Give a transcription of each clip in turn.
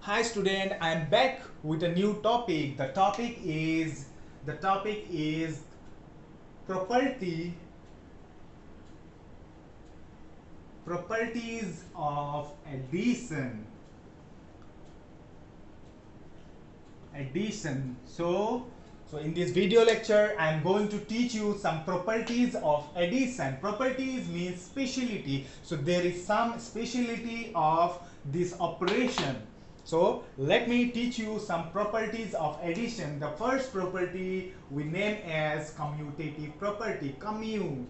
Hi student, I am back with a new topic. The topic is property properties of addition. So in this video lecture I am going to teach you some properties of addition. Properties means speciality. So there is some speciality of this operation. So let me teach you some properties of addition. The first property we name as commutative property. Commutative,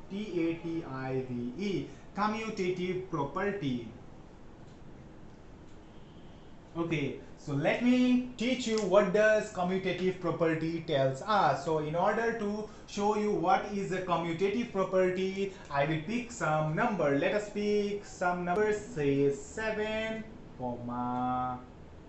T-A-T-I-V-E, commutative property. Okay, so let me teach you what does commutative property tells us. So in order to show you what is a commutative property, I will pick some number. Let us pick some numbers, say 7 comma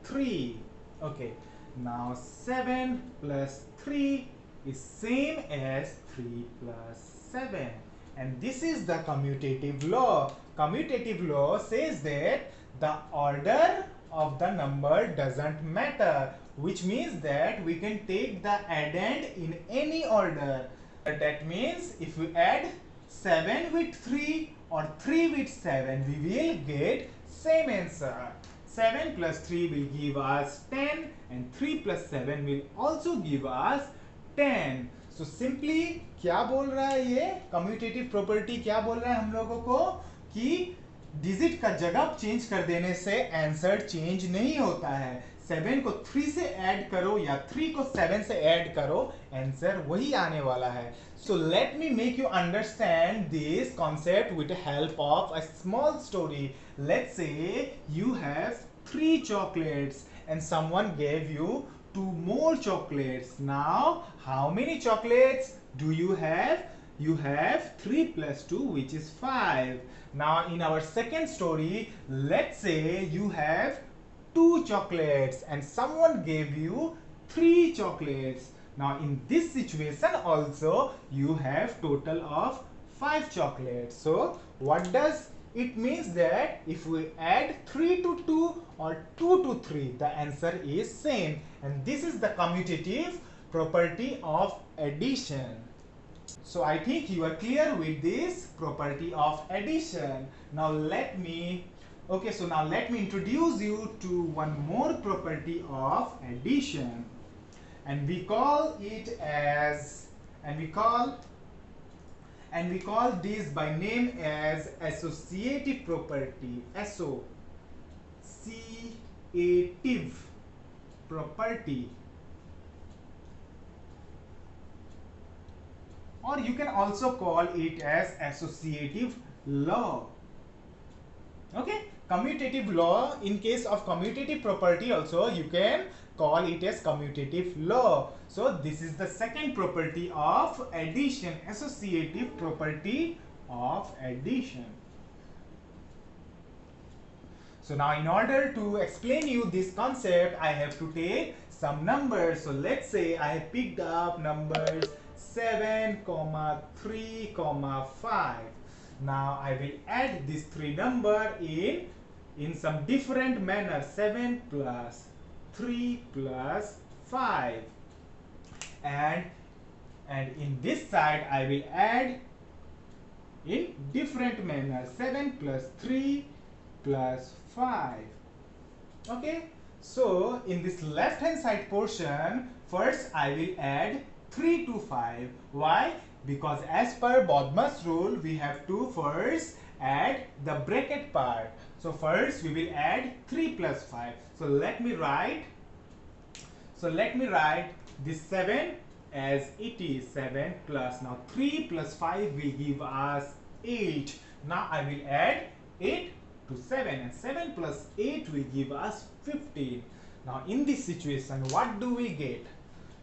3. Okay, now 7 plus 3 is same as 3 plus 7, and this is the commutative law. Commutative law says that the order of the number doesn't matter, which means that we can take the addend in any order. That means if we add 7 with 3 or 3 with 7, we will get same answer. 7 plus 3 will give us 10 and 3 plus 7 will also give us 10. So simply क्या बोल रहा है ये commutative property, क्या बोल रहा है हम लोगों को कि डिजिट का जगह चेंज कर देने से आंसर चेंज नहीं होता है. 7 को 3 से ऐड करो या 3 को 7 से ऐड करो, आंसर वही आने वाला है. So let me make you understand this concept with the help of a small story. Let's say you have 3 chocolates and someone gave you 2 more chocolates. Now, how many chocolates do you have? You have 3 plus 2, which is 5. Now, in our second story, let's say you have 2 chocolates and someone gave you 3 chocolates. Now, in this situation also, you have total of 5 chocolates. So, what does it means that if we add 3 to 2 or 2 to 3, the answer is same, and this is the commutative property of addition. So I think you are clear with this property of addition. Now let me introduce you to one more property of addition, and we call it as and we call this by name as associative property. Associative property, or you can also call it as associative law. Okay, commutative law. In case of commutative property also you can call it as commutative law. So this is the second property of addition, associative property of addition. So now in order to explain you this concept, I have to take some numbers. So let's say I have picked up numbers 7, 3, 5. Now I will add these three number in some different manner. 7 plus 3 plus 5, and in this side I will add in different manner. 7 plus 3 plus 5. Okay, so in this left hand side portion, first I will add 3 to 5. Why? Because as per Bodmer's rule, we have to first add the bracket part. So first we will add 3 plus 5. So let me write this 7 as it is. 7 plus, now 3 plus 5 will give us 8. Now I will add 8 to 7, and 7 plus 8 will give us 15. Now in this situation, what do we get?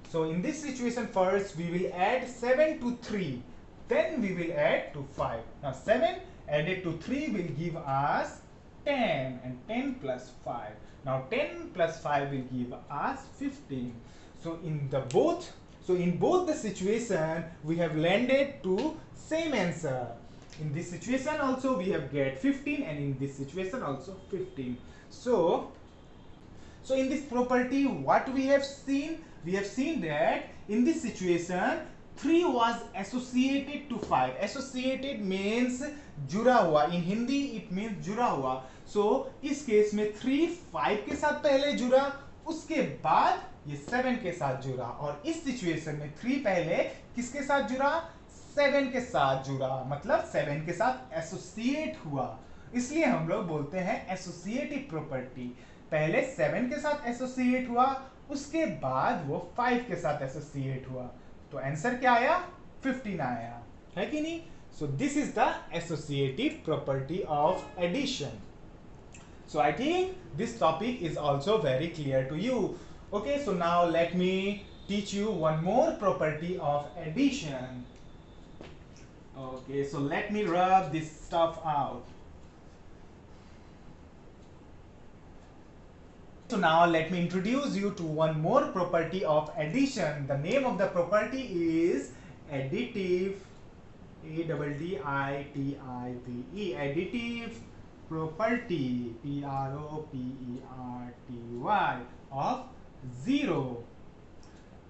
So in this situation, first we will add 7 to 3, then we will add to 5. Now 7 added to 3 will give us 10, and 10 plus 5. Now 10 plus 5 will give us 15. So in both the situation we have landed to same answer. In this situation also we have get 15, and in this situation also 15. So in this property, what we have seen? We have seen that in this situation 3 was associated to 5. Associated means जुड़ा हुआ. In Hindi it means जुड़ा हुआ. So इस case में 3 5 के साथ पहले जुड़ा, उसके बाद ये 7 के साथ जुड़ा, और इस सिचुएशन में 3 पहले किसके साथ जुड़ा? 7 के साथ जुड़ा, मतलब 7 के साथ एसोसिएट हुआ. इसलिए हम लोग बोलते हैं एसोसिएटिव प्रॉपर्टी. पहले 7 के साथ एसोसिएट हुआ, उसके बाद वो 5 के साथ एसोसिएट हुआ, तो आंसर क्या आया? 15 आया, है कि नहीं? So this is the associative property of addition. So I think this topic is also very clear to you. Okay, so now let me teach you one more property of addition. Okay, so let me rub this stuff out. So now let me introduce you to one more property of addition. The name of the property is additive. A-D-D-I-T-I-V-E. Additive property, P-R-O-P-E-R-T-Y, of 0.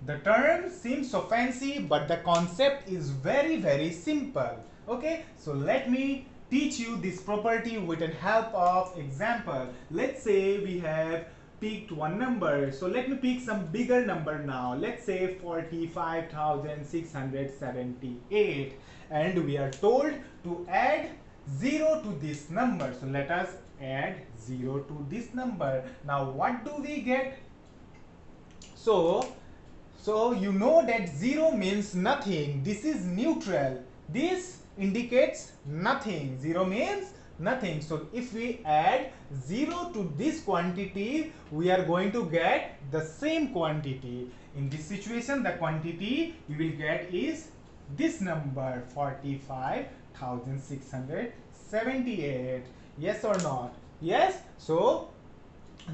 The term seems so fancy, but the concept is very, very simple. Okay, so let me teach you this property with the help of example. Let's say we have picked one number. So let me pick some bigger number now. Let's say 45,678, and we are told to add 0 to this number. So let us add 0 to this number. Now what do we get? So you know that 0 means nothing. This is neutral. This indicates nothing. 0 means nothing. So if we add 0 to this quantity, we are going to get the same quantity. In this situation, the quantity you will get is this number, 45,678. Yes or not? Yes. So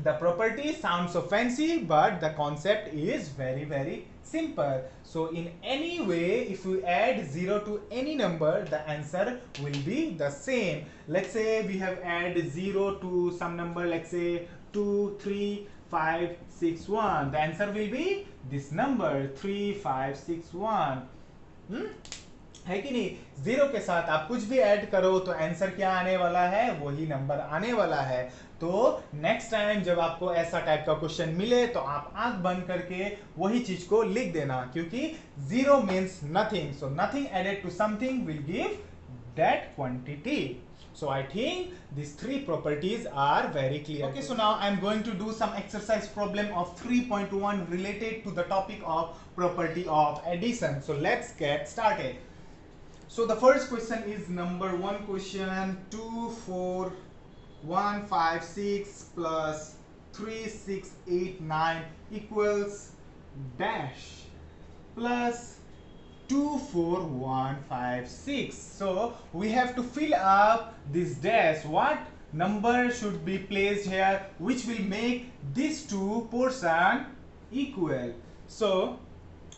the property sounds so fancy, but the concept is very, very simple. So in any way, if we add 0 to any number, the answer will be the same. Let's say we have added 0 to some number, let's say 2, 3, 5, 6, 1. The answer will be this number, 3, 5, 6, 1. है कि नहीं? 0 के साथ आप कुछ भी add करो तो आंसर क्या आने वाला है? वही नंबर आने वाला है. तो नेक्स्ट टाइम जब आपको ऐसा टाइप का क्वेश्चन मिले तो आप आंख बंद करके वही चीज को लिख देना, क्योंकि 0 means nothing. So nothing added to something will give that quantity. So I think these 3 properties are very clear. Okay, so now I'm going to do some exercise problem of 3.1 related to the topic of property of addition. So let's get started. So the first question is number 1 question. 24156 plus 3689 equals dash plus 24156. So we have to fill up this dash. What number should be placed here which will make these two portion equal? So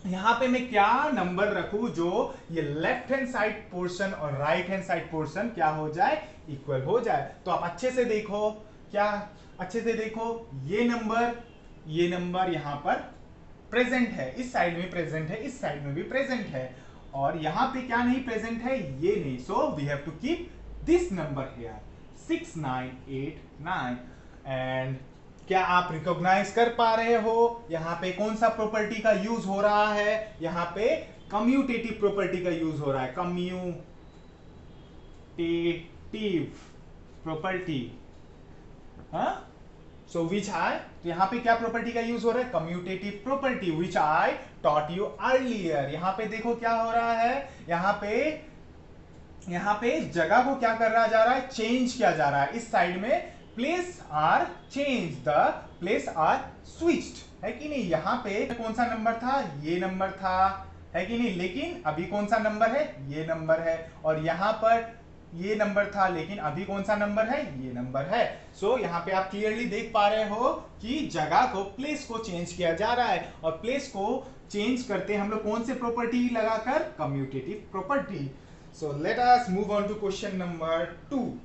यहाँ पे मैं क्या number रखूं जो ये left hand side portion और right hand side portion क्या हो जाए? इक्वल हो जाए. तो आप अच्छे से देखो, क्या अच्छे से देखो, ये नंबर यहाँ पर प्रेजेंट है, इस साइड में प्रेजेंट है, इस साइड में भी प्रेजेंट है, और यहाँ पे क्या नहीं प्रेजेंट है? ये नहीं. So we have to keep this number here 6989. And क्या आप रिकॉग्नाइज कर पा रहे हो यहाँ पे कौन सा प्रॉपर्टी का यूज हो रहा है? यहाँ पे कम्यूटेटिव प्रॉपर्टी का यूज हो रहा है. Commutative property. हाँ, सो विच आई, तो यहाँ पे क्या प्रॉपर्टी का यूज हो रहा है? Commutative property, which I taught you earlier. यहाँ पे देखो क्या हो रहा है, यहाँ पे जगह को क्या कर रहा जा रहा है? चेंज किया जा रहा है. इस साइड में place are change, the place are switched, है कि नहीं? यहाँ पे कौन सा नंबर था? ये नंबर था, है कि नहीं? लेकिन अभी कौन सा नंबर है? ये नंबर है. और यहाँ पर ये नंबर था, लेकिन अभी कौन सा नंबर है? ये नंबर है. सो यहाँ पे आप क्लियरली देख पा रहे हो कि जगह को, प्लेस को चेंज किया जा रहा है. और प्लेस को चेंज करते हम लोग कौन से प्रॉपर्टी लगाकर? Commutative property. So let us move on to question number 2.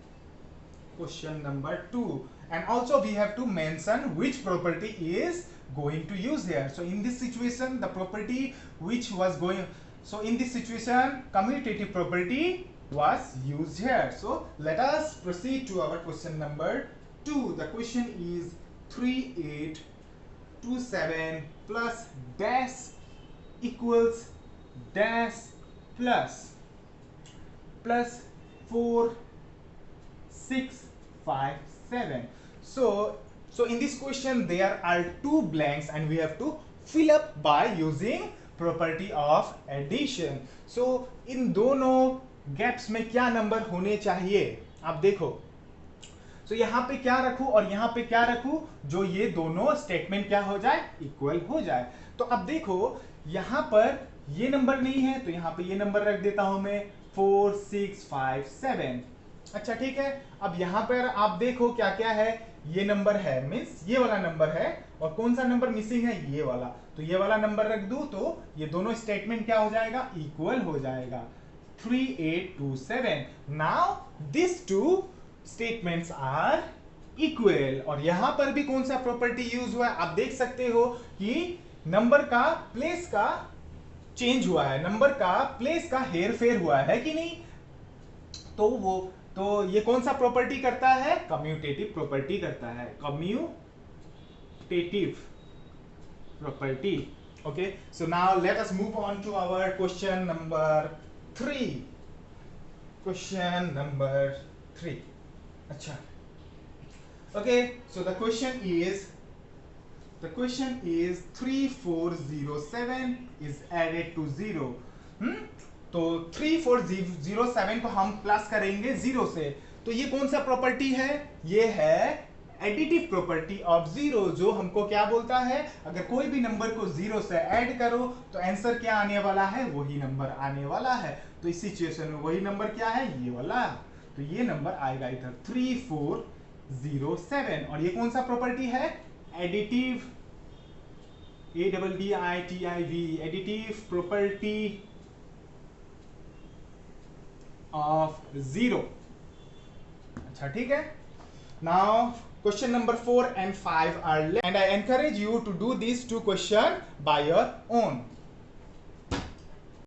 Question number 2, and also we have to mention which property is going to use here. So in this situation, the property which was going, so in this situation commutative property was used here. So let us proceed to our question number 2. The question is 3827 plus dash equals dash plus 4657. So in this question there are two blanks and we have to fill up by using property of addition. So इन दोनों gaps में क्या number होने चाहिए, आप देखो. So यहाँ पे क्या रखूं और यहाँ पे क्या रखूं, जो ये दोनों स्टेटमेंट क्या हो जाए, इक्वल हो जाए. तो अब देखो यहाँ पर ये नंबर नहीं है तो यहाँ पे ये नंबर रख देता हूं मैं 4657. अच्छा ठीक है. अब यहाँ पर आप देखो क्या क्या है, ये नंबर है, मीन्स ये वाला नंबर है, और कौन सा नंबर मिसिंग है, ये वाला. तो ये वाला नंबर रख दूं तो ये दोनों स्टेटमेंट क्या हो जाएगा, इक्वल हो जाएगा. 3827. Now this two statements are equal. और यहां पर भी कौन सा प्रॉपर्टी यूज हुआ है, आप देख सकते हो कि नंबर का प्लेस का चेंज हुआ है, नंबर का प्लेस का हेर फेर हुआ है कि नहीं. तो ये कौन सा प्रॉपर्टी करता है, कम्यूटेटिव प्रॉपर्टी करता है, commutative property. Okay, so now let us move on to our question number 3. Question number 3. अच्छा, okay, so the question is 3407 is added to 0. तो 3407 को हम प्लस करेंगे 0 से. तो ये कौन सा प्रॉपर्टी है, ये है एडिटिव प्रॉपर्टी ऑफ 0, जो हमको क्या बोलता है, अगर कोई भी नंबर को 0 से ऐड करो तो आंसर क्या आने वाला है, वही नंबर आने वाला है. तो इस सिचुएशन में वही नंबर क्या है, ये वाला. तो ये नंबर आएगा इधर 3407. और ये कौन सा प्रॉपर्टी है, additive, ADDITIV, additive property of 0. अच्छा ठीक है. Now question number 4 and 5 are left and I encourage you to do these two questions by your own.